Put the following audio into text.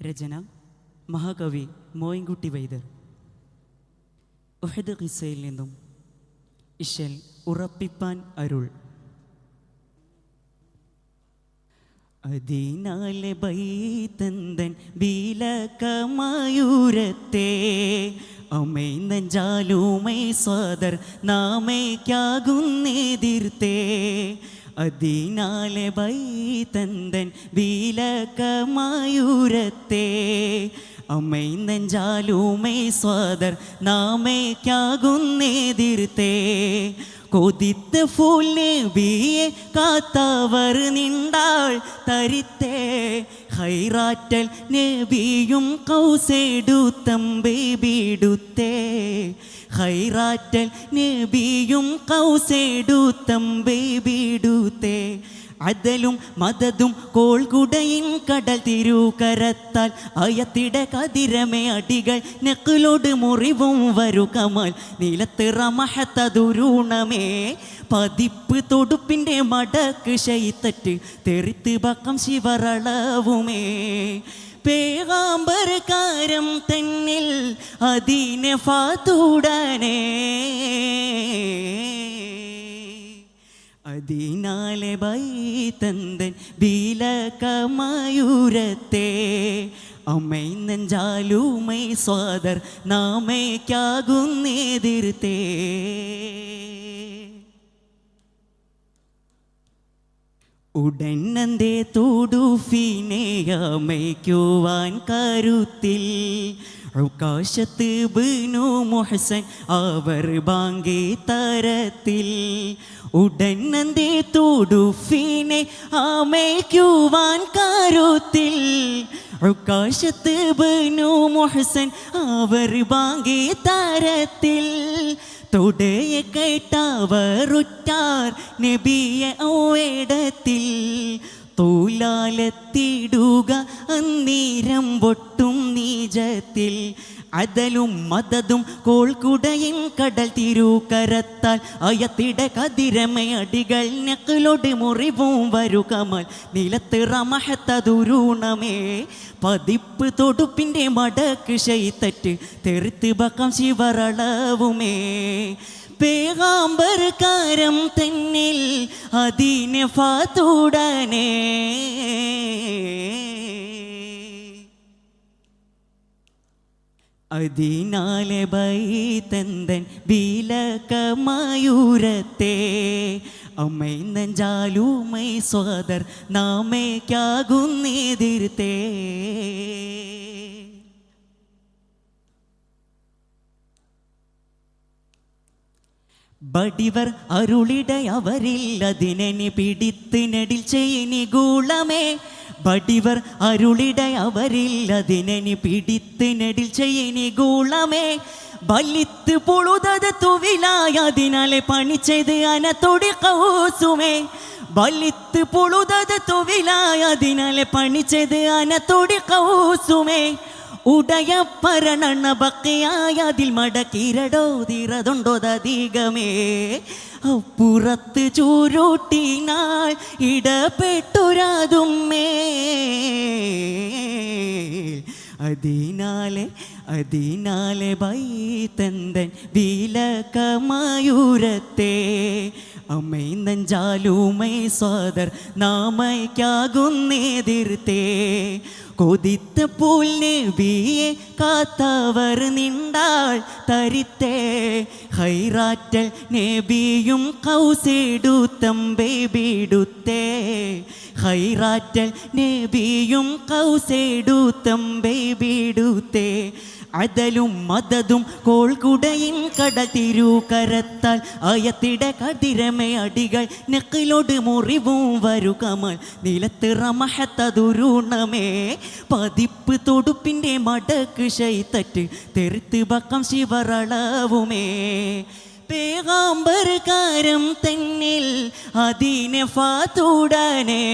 രചന മഹാകവി മോയിൻകുട്ടി വൈദ്യർ. ഉഹദ് ഖിസ്സയിൽ നിന്നും ഇശൽ ഉറപ്പിപ്പാൻ അരുൾ. അതിനാലെ ബൈതന്തൻ ബീലകമയൂരത്തെ അമ്മേ നെഞ്ചാലുമേ സ്വാദർ നാമേക്കാകുന്നെതിർത്തേ. അതിനാലെ ബൈതന്തൻ ബീലകമയൂരത്തെ അമ്മേ നെഞ്ചാലുമേ സ്വാദർ നാമേക്കാകുന്നെതിർത്തേ. കൊതിത്ത ഫൂൽ നബിയെ കാത്തവർ നിണ്ടാൾ തരിത്തേ. ഹൈറാറ്റൽ നബിയും കൗസെടുത്തമ്പേ ബീടുത്തേ. ഹൈറാറ്റൽ നബിയും കൗസെടുത്തമ്പേ ബീടുത്തേ. അദലും മദതും കോൾകുടയിൻ കടൽ തിരുകരത്താൽ അയത്തിട കതിരമേ അടികൾ നെക്കിലോട് മുറിവും വരു കമാൽ നിലത്തിറ മഹത്തതുരുണമേ. പതിപ്പ് തൊടുപ്പിൻ്റെ മടക്ക് ശൈത്തറ്റ് തെറിത്ത് ബക്കം ശിവറളവുമേ. പേഗാമ്പർ കാരം തന്നിൽ അതിനെ ഫാത്തുടനെ. അതിനാലെ ബൈതന്തൻ ബീലകമയൂരത്തെ അമ്മേ നെഞ്ചാലുമേ സ്വാദർ നാമേക്കാകുന്നെതിർത്തേ. ഉടനന്തേ തൊടുഫിനെ അമയ്ക്കുവാൻ കരുത്തിൽ ഉകാശത്ത് ബിനു മുഹസൻ അവർ ബാങ്കേ തരത്തിൽ. ഉടനന്തേ തൊടുഫിനെ അമയ്ക്കുവാൻ കരുത്തിൽ ഉകാശത്ത് ബിനു മുഹസൻ അവർ ബാങ്കേ തരത്തിൽ. തൊടയെ കേട്ടവറുറ്റാർ നബിയെ ഓടത്തിൽ. തൂലാലെത്തിടുക അന്നീരം പൊട്ടും നീജത്തിൽ. അദലും മദതും കോൾകുടയിൻ കടൽ തിരുകരത്താൽ അയത്തിട കതിരമേ അടികൾ നെക്കിലോട് മുറിവും വരു കമാൽ നിലത്തിറ മഹത്തതുരുണമേ. പതിപ്പ് തൊടുപ്പിൻ്റെ മടക്ക് ശൈത്തറ്റ് തെറിത്ത് ബക്കം ശിവറളവുമേ. പേഗാമ്പർ കാരം തന്നിൽ അതിനെ ഫാത്തുടനെ. അതിനാലെ ബൈതന്തൻ ബീലകമയൂരത്തെ അമ്മേ നെഞ്ചാലുമേ സ്വാദർ നാമേക്കാകുന്നെതിർത്തേ. ബടിവർ അരുളിട അവരിൽ അതിനെ പിടിത്ത് നെടിൽ ചെയ്നി ഗൂളമേ. ബടിവർ അരുളിട അവരിൽ അതിനെ പിടിത്ത് നെടിൽ ചെയ്നി ഗൂളമേ. ബലിത്ത് പൊളുതത് തുവിലായ അതിനാലെ പണി ചെയ്ത് അനത്തൊടി കൗസുമേ. ബലിത്ത് പൊളുതത് തുവിലായ അതിനാലെ പണി ചെയ്ത് അനത്തൊടി കൗസുമേ. ഉടയ പരണ ബക്കയായ അതിൽ മടക്കിരടോ തീരതുണ്ടോതധികമേ. അപ്പുറത്ത് ചൂരോട്ടിനാൽ ഇടപെട്ടുരാതുമ്മേ. അതിനാലെ ബൈതന്തൻ ബീലകമയൂരത്തെ അമ്മേ നെഞ്ചാലുമേ സ്വാദർ നാമയ്ക്കാകുന്നെതിർത്തേ. കൊതിത്ത പൂൽ നബിയെ കാത്തവർ നിണ്ടാൾ തരിത്തേ. ഹൈറാറ്റൽ നബിയും കൗസെടുത്തമ്പേ ബീടുത്തേ. ഹൈറാറ്റൽ നബിയും കൗസെടുത്തമ്പേ ബീടുത്തേ. അദലും മദതും കോൾകുടയിൻ കടൽ തിരുകരത്താൽ അയത്തിട കതിരമേ അടികൾ നെക്കിലോട് മുറിവും വരു കമാൽ നിലത്തിറ മഹത്തതുരുണമേ. പതിപ്പ് തൊടുപ്പിൻ്റെ മടക്ക് ശൈത്തറ്റ് തെറിത്ത് ബക്കം ശിവറളവുമേ. പേഗാമ്പർ കാരം തന്നിൽ അതിനെ ഫാത്തുടനെ.